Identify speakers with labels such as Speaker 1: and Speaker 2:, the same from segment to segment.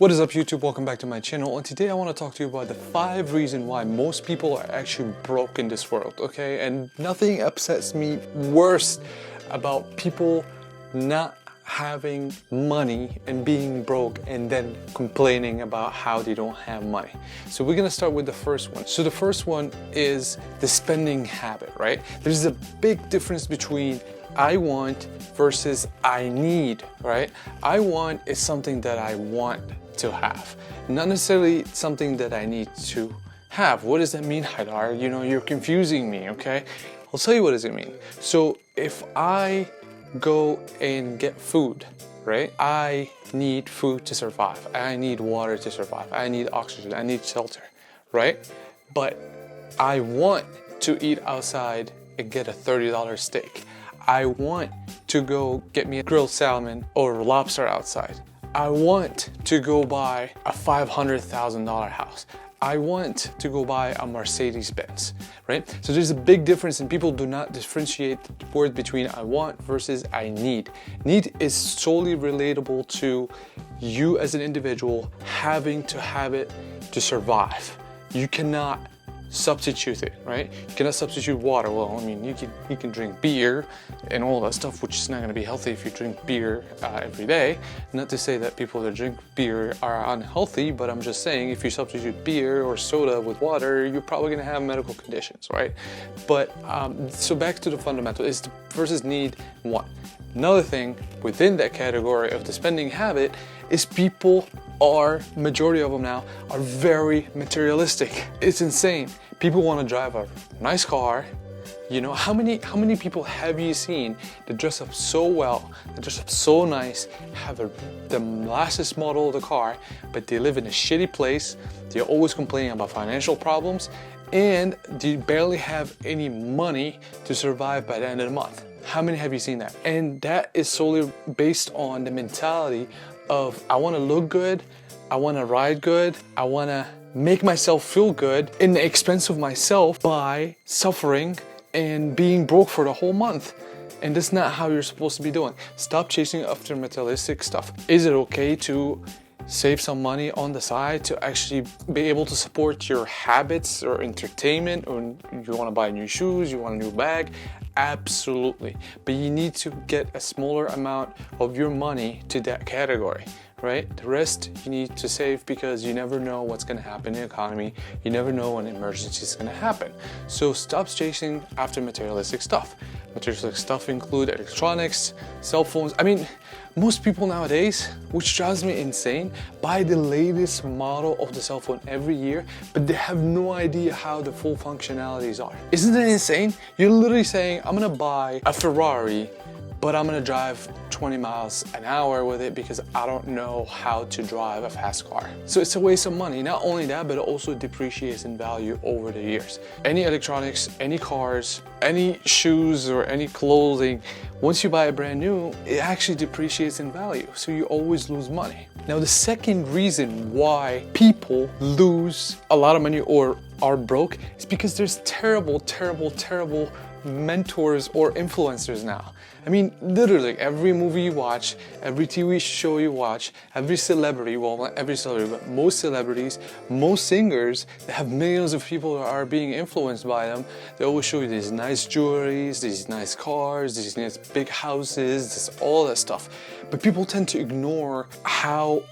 Speaker 1: What is up YouTube? Welcome back to my channel, and today I want to talk to you about the 5 reasons why most people are actually broke in this world, okay? And nothing upsets me worse about people not having money and being broke and then complaining about how they don't have money. So we're gonna start with the first one. So the first one is the spending habit, right? There's a big difference between I want versus I need, right? I want is something that I want to have, not necessarily something that I need to have. What does that mean, Haidar? You know, you're confusing me, okay? I'll tell you what does it mean. So if I go and get food, right? I need food to survive. I need water to survive. I need oxygen. I need shelter, right? But I want to eat outside and get a $30 steak. I want to go get me a grilled salmon or lobster outside. I want to go buy a $500,000 house. I want to go buy a Mercedes Benz, right? So there's a big difference, and people do not differentiate the word between I want versus I need. Need is solely relatable to you as an individual having to have it to survive. You cannot substitute it, right? You cannot substitute water. Well, I mean, you can drink beer and all that stuff, which is not going to be healthy if you drink beer every day. Not to say that people that drink beer are unhealthy, but I'm just saying if you substitute beer or soda with water, you're probably going to have medical conditions, right? But so back to the fundamental is the versus need and want. Another thing within that category of the spending habit is people majority of them now are very materialistic. It's insane. People want to drive a nice car. You know, how many people have you seen that dress up so well, that dress up so nice, have the latest model of the car, but they live in a shitty place, they're always complaining about financial problems, and they barely have any money to survive by the end of the month. How many have you seen that? And that is solely based on the mentality of I want to look good, I want to ride good, I want to make myself feel good in the expense of myself by suffering and being broke for the whole month. And that's not how you're supposed to be doing. Stop chasing after materialistic stuff. Is it okay to save some money on the side to actually be able to support your habits or entertainment, or you want to buy new shoes, you want a new bag? Absolutely. But you need to get a smaller amount of your money to that category, right? The rest you need to save, because you never know what's going to happen in the economy. You never know when an emergency is going to happen. So stop chasing after materialistic stuff. Materialistic stuff include electronics, cell phones. I mean, most people nowadays, which drives me insane, buy the latest model of the cell phone every year, but they have no idea how the full functionalities are. Isn't that insane? You're literally saying, I'm gonna buy a Ferrari, but I'm gonna drive 20 miles an hour with it because I don't know how to drive a fast car. So it's a waste of money. Not only that, but it also depreciates in value over the years. Any electronics, any cars, any shoes, or any clothing, once you buy a brand new, it actually depreciates in value. So you always lose money. Now, the second reason why people lose a lot of money or are broke is because there's terrible mentors or influencers now. I mean, literally every movie you watch, every TV show you watch, every celebrity, well, not every celebrity, but most celebrities, most singers that have millions of people that are being influenced by them, they always show you these nice jewelries, these nice cars, these nice big houses, this, all that stuff. But people tend to ignore how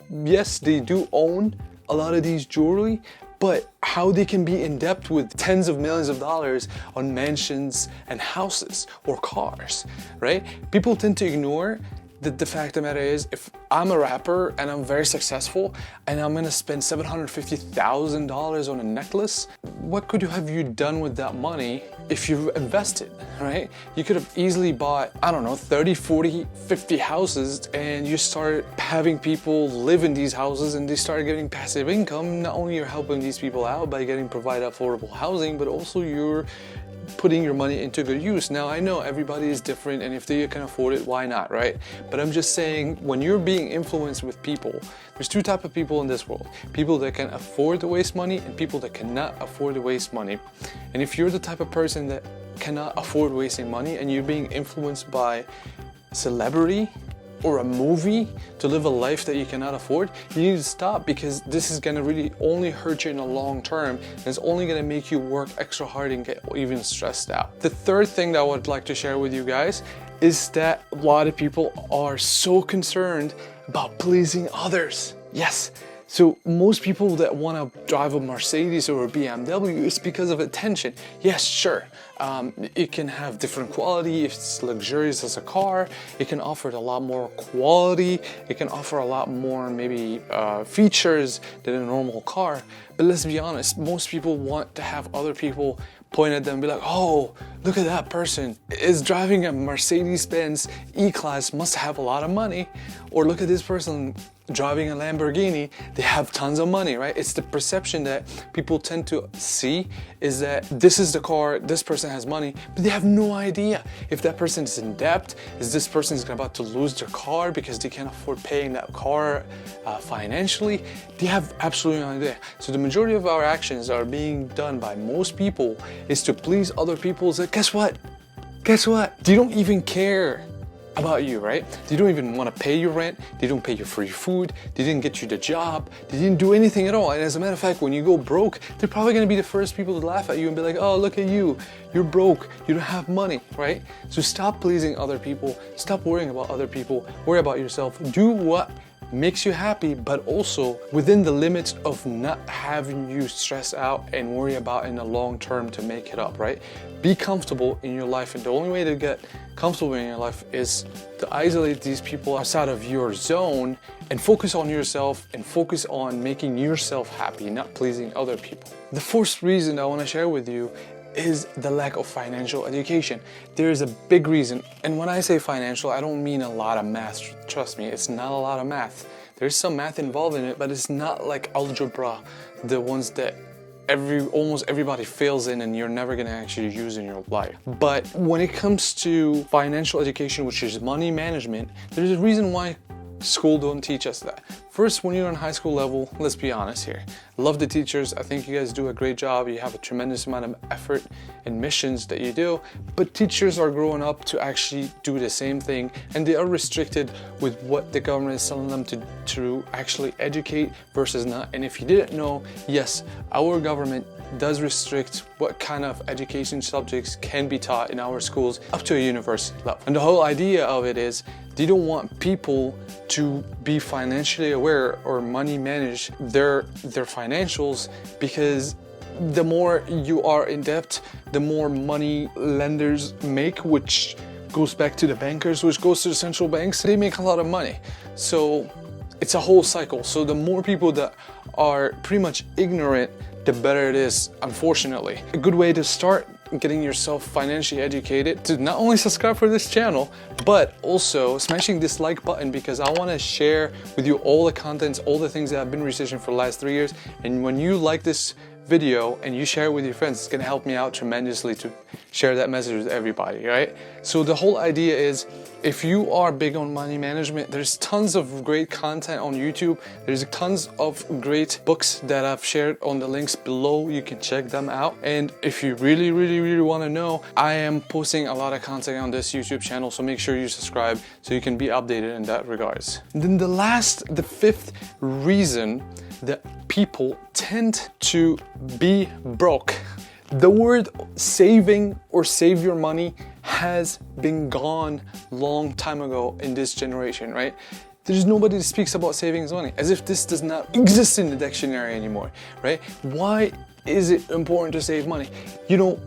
Speaker 1: yes, they do own a lot of these jewelry, but how they can be in debt with tens of millions of dollars on mansions and houses or cars, right? People tend to ignore that the fact of the matter is, if I'm a rapper and I'm very successful and I'm gonna spend $750,000 on a necklace, what could have you done with that money if you invested, right? You could have easily bought, I don't know, 30, 40, 50 houses, and you started having people live in these houses and they started getting passive income. Not only you're helping these people out by getting provided affordable housing, but also you're putting your money into good use. Now, I know everybody is different, and if they can afford it, why not, right? But I'm just saying, when you're being influenced with people, there's two types of people in this world. People that can afford to waste money and people that cannot afford to waste money. And if you're the type of person that cannot afford wasting money and you're being influenced by celebrity or a movie to live a life that you cannot afford, you need to stop, because this is gonna really only hurt you in the long term, and it's only gonna make you work extra hard and get even stressed out. The third thing that I would like to share with you guys is that a lot of people are so concerned about pleasing others. Yes. So most people that want to drive a Mercedes or a BMW, it's because of attention. Yes, sure. It can have different quality. If it's luxurious as a car, it can offer a lot more quality. It can offer a lot more maybe features than a normal car. But let's be honest, most people want to have other people point at them and be like, oh, look at that person is driving a Mercedes-Benz E-Class, must have a lot of money. Or look at this person driving a Lamborghini, they have tons of money, right? It's the perception that people tend to see, is that this is the car, this person has money, but they have no idea if that person is in debt, is this person is about to lose their car because they can't afford paying that car financially. They have absolutely no idea. So the majority of our actions are being done by most people is to please other people. So guess what? Guess what? They don't even care about you, right? They don't even want to pay your rent. They don't pay you for your food. They didn't get you the job. They didn't do anything at all. And as a matter of fact, when you go broke, they're probably going to be the first people to laugh at you and be like, oh, look at you. You're broke. You don't have money, right? So stop pleasing other people. Stop worrying about other people. Worry about yourself. Do what makes you happy, but also within the limits of not having you stress out and worry about in the long term to make it up, right? Be comfortable in your life, and the only way to get comfortable in your life is to isolate these people outside of your zone and focus on yourself and focus on making yourself happy, not pleasing other people. The fourth reason I want to share with you is the lack of financial education. There is a big reason, and when I say financial, I don't mean a lot of math. Trust me, it's not a lot of math. There's some math involved in it, but it's not like algebra, the ones that almost everybody fails in and you're never gonna actually use in your life. But when it comes to financial education, which is money management, there's a reason why school don't teach us that. First, when you're on high school level, let's be honest here. Love the teachers. I think you guys do a great job. You have a tremendous amount of effort and missions that you do, but teachers are growing up to actually do the same thing, and they are restricted with what the government is telling them to actually educate versus not. And if you didn't know, yes, our government does restrict what kind of education subjects can be taught in our schools up to a university level. And the whole idea of it is they don't want people to be financially aware or money manage their financials, because the more you are in debt, the more money lenders make, which goes back to the bankers, which goes to the central banks. They make a lot of money. So it's a whole cycle. So the more people that are pretty much ignorant, the better it is, unfortunately. A good way to start getting yourself financially educated, to not only subscribe for this channel, but also smashing this like button, because I want to share with you all the contents, all the things that I've been researching for the last 3 years. And when you like this video and you share it with your friends, it's going to help me out tremendously to share that message with everybody, right? So the whole idea is, if you are big on money management, there's tons of great content on YouTube. There's tons of great books that I've shared on the links below. You can check them out. And if you really want to know, I am posting a lot of content on this YouTube channel, so make sure you subscribe so you can be updated in that regards. And then the fifth reason that people tend to be broke. The word saving or save your money has been gone long time ago in this generation, right? There's nobody that speaks about saving money, as if this does not exist in the dictionary anymore, right? Why is it important to save money? You know,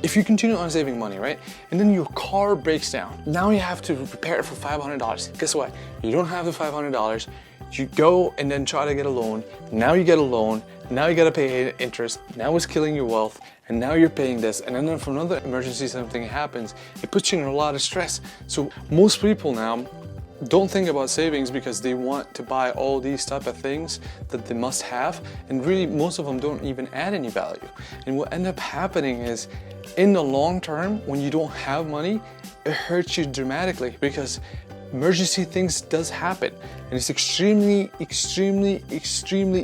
Speaker 1: if you continue on saving money, right, and then your car breaks down, now you have to repair it for $500. Guess what? You don't have the $500. You go and then try to get a loan. Now you get a loan. Now you got to pay interest. Now it's killing your wealth. And now you're paying this. And then if another emergency, something happens, it puts you in a lot of stress. So most people now don't think about savings because they want to buy all these type of things that they must have. And really, most of them don't even add any value. And what ends up happening is, in the long term, when you don't have money, it hurts you dramatically, because emergency things does happen, and it's extremely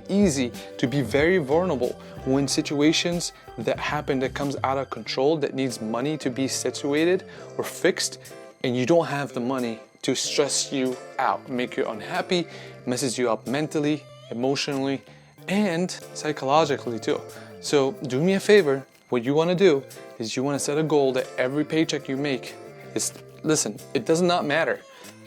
Speaker 1: easy to be very vulnerable when situations that happen that comes out of control, that needs money to be situated or fixed, and you don't have the money to stress you out, make you unhappy, messes you up mentally, emotionally, and psychologically too. So do me a favor, what you want to do is you want to set a goal that every paycheck you make is, listen, it does not matter.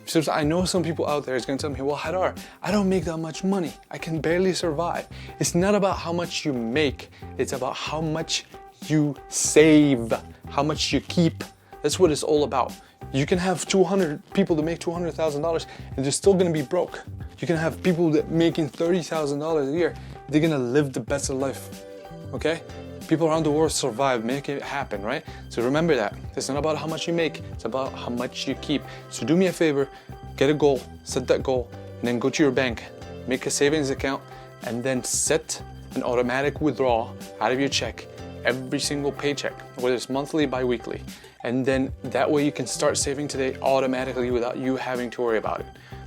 Speaker 1: So I know some people out there is going to tell me, well, Hadar, I don't make that much money. I can barely survive. It's not about how much you make. It's about how much you save, how much you keep. That's what it's all about. You can have 200 people that make $200,000 and they're still going to be broke. You can have people that making $30,000 a year. They're going to live the best of life. Okay? People around the world survive, make it happen, right? So remember that. It's not about how much you make, it's about how much you keep. So do me a favor, get a goal, set that goal, and then go to your bank, make a savings account, and then set an automatic withdrawal out of your check every single paycheck, whether it's monthly, bi-weekly. And then that way you can start saving today automatically without you having to worry about it.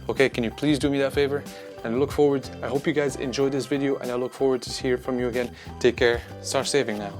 Speaker 1: Okay, can you please do me that favor? And I hope you guys enjoyed this video, and I look forward to hear from you again. Take care, start saving now.